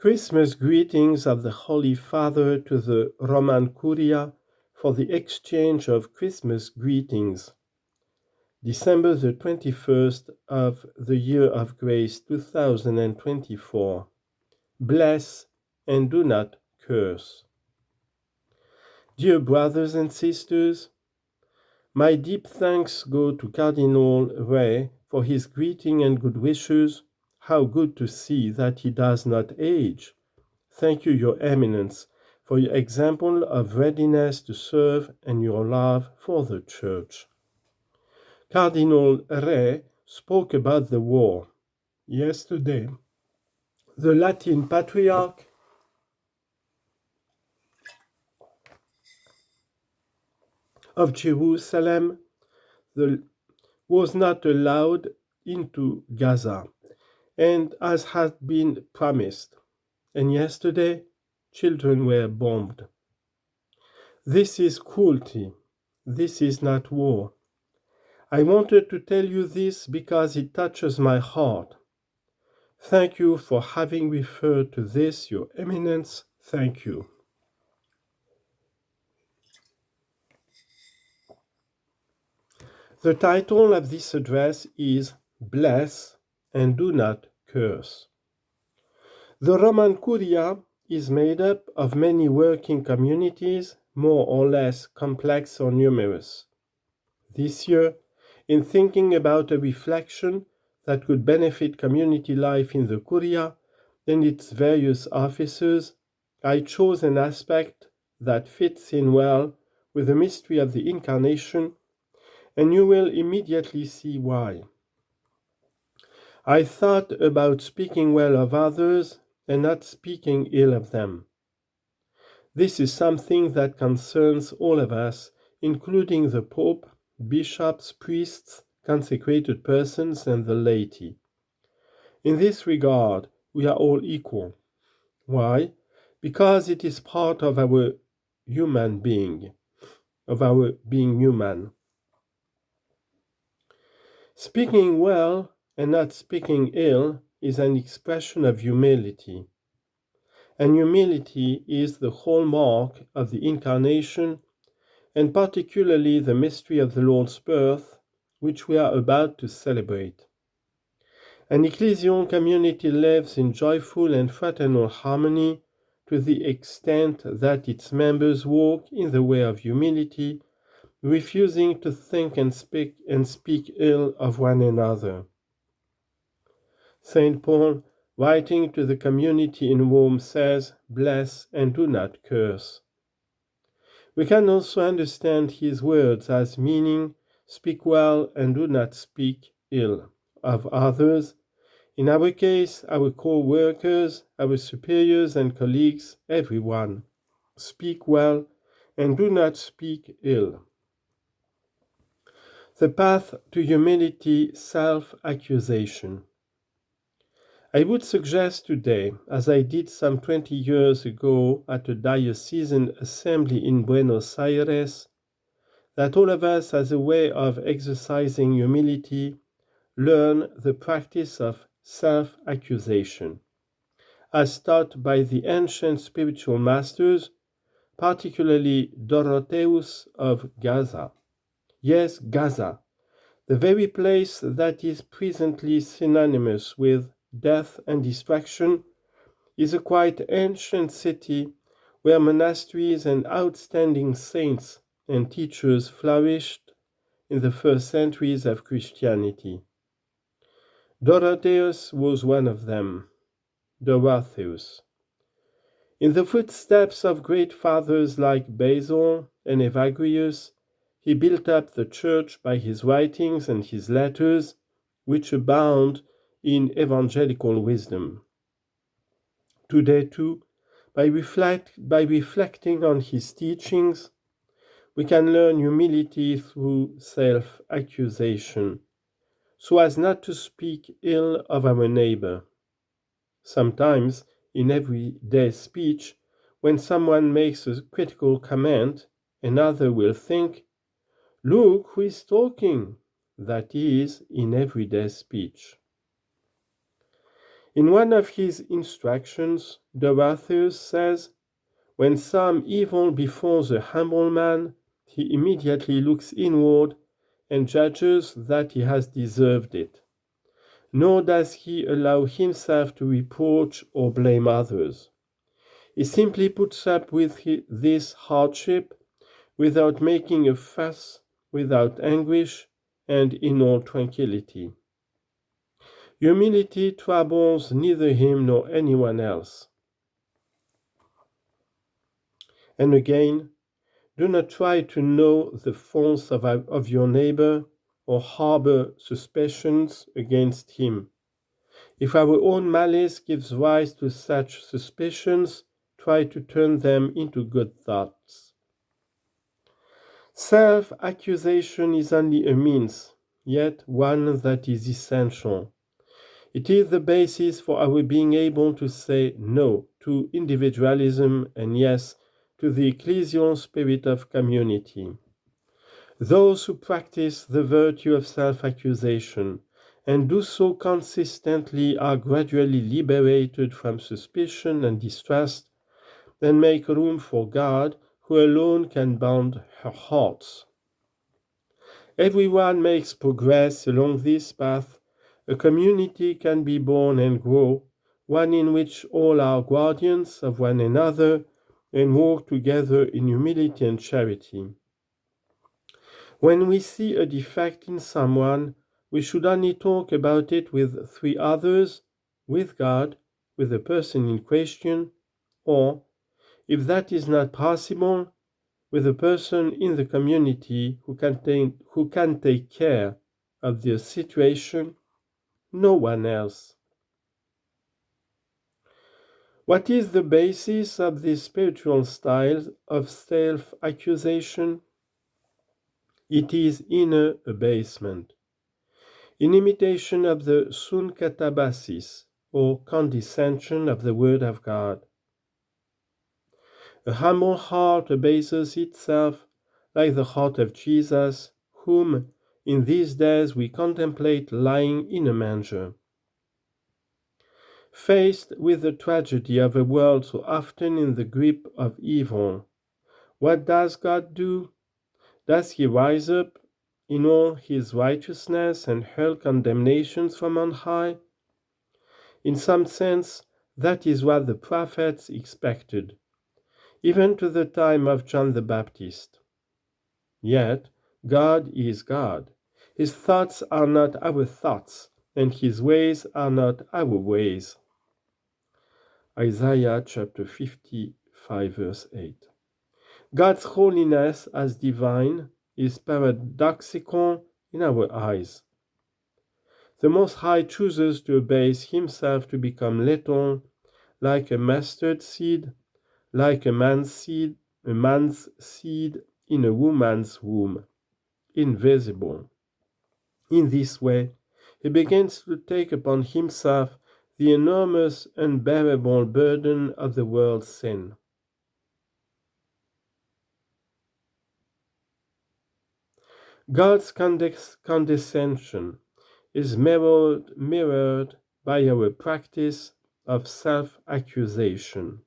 Christmas greetings of the Holy Father to the Roman CURIA for the exchange of Christmas greetings. December the 21st of the year of grace 2024. Bless and do not curse. Dear brothers and sisters, my deep thanks go to Cardinal Ray for his greeting and good wishes. How good to see that he does not age. Thank you, Your Eminence, for your example of readiness to serve and your love for the Church. Cardinal Ray spoke about the war. Yesterday, the Latin Patriarch of Jerusalem was not allowed into Gaza, and as had been promised. And yesterday, children were bombed. This is cruelty. This is not war. I wanted to tell you this because it touches my heart. Thank you for having referred to this, Your Eminence. Thank you. The title of this address is Bless and Do Not Curse. The Roman Curia is made up of many working communities, more or less complex or numerous. This year, in thinking about a reflection that could benefit community life in the Curia and its various offices, I chose an aspect that fits in well with the mystery of the Incarnation, and you will immediately see why. I thought about speaking well of others and not speaking ill of them. This is something that concerns all of us, including the Pope, bishops, priests, consecrated persons, and the laity. In this regard, we are all equal. Why? Because it is part of our human being, of our being human. Speaking well and not speaking ill is an expression of humility. And humility is the hallmark of the Incarnation, and particularly the mystery of the Lord's birth, which we are about to celebrate. An ecclesial community lives in joyful and fraternal harmony to the extent that its members walk in the way of humility, refusing to think and speak ill of one another. St. Paul, writing to the community in Rome, says, "Bless and do not curse." We can also understand his words as meaning, "Speak well and do not speak ill of others." In our case, our co-workers, our superiors and colleagues, everyone. Speak well and do not speak ill. The path to humility, self-accusation. I would suggest today, as I did some 20 years ago at a diocesan assembly in Buenos Aires, that all of us, as a way of exercising humility, learn the practice of self-accusation, as taught by the ancient spiritual masters, particularly Dorotheus of Gaza. Yes, Gaza, the very place that is presently synonymous with death and destruction, is a quite ancient city where monasteries and outstanding saints and teachers flourished in the first centuries of Christianity. Dorotheus was one of them, Dorotheus. In the footsteps of great fathers like Basil and Evagrius, he built up the church by his writings and his letters, which abound in evangelical wisdom. Today, too, by reflecting on his teachings, we can learn humility through self-accusation, so as not to speak ill of our neighbor. Sometimes, in everyday speech, when someone makes a critical comment, another will think, "Look who is talking." That is, in everyday speech. In one of his instructions, Dorotheus says, "When some evil befalls a humble man, he immediately looks inward and judges that he has deserved it. Nor does he allow himself to reproach or blame others. He simply puts up with this hardship without making a fuss, without anguish, and in all tranquility. Humility troubles neither him nor anyone else." And again, do not try to know the faults of your neighbor or harbor suspicions against him. If our own malice gives rise to such suspicions, try to turn them into good thoughts. Self-accusation is only a means, yet one that is essential. It is the basis for our being able to say no to individualism and yes to the ecclesial spirit of community. Those who practice the virtue of self-accusation and do so consistently are gradually liberated from suspicion and distrust and make room for God, who alone can bound her hearts. Everyone makes progress along this path. A community can be born and grow, one in which all are guardians of one another and work together in humility and charity. When we see a defect in someone, we should only talk about it with 3 others, with God, with the person in question, or, if that is not possible, with a person in the community who can take care of the situation, no one else. What is the basis of this spiritual style of self-accusation? It is inner abasement. In imitation of the sunkatabasis, or condescension of the Word of God. A humble heart abases itself like the heart of Jesus, whom in these days we contemplate lying in a manger. Faced with the tragedy of a world so often in the grip of evil, what does God do? Does he rise up in all his righteousness and hurl condemnations from on high? In some sense, that is what the prophets expected, even to the time of John the Baptist. Yet, God is God. His thoughts are not our thoughts, and his ways are not our ways. Isaiah chapter 55, verse 8. God's holiness as divine is paradoxical in our eyes. The Most High chooses to abase himself to become little, like a mustard seed, like a man's seed in a woman's womb, invisible. In this way, he begins to take upon himself the enormous, unbearable burden of the world's sin. God's condescension is mirrored by our practice of self-accusation.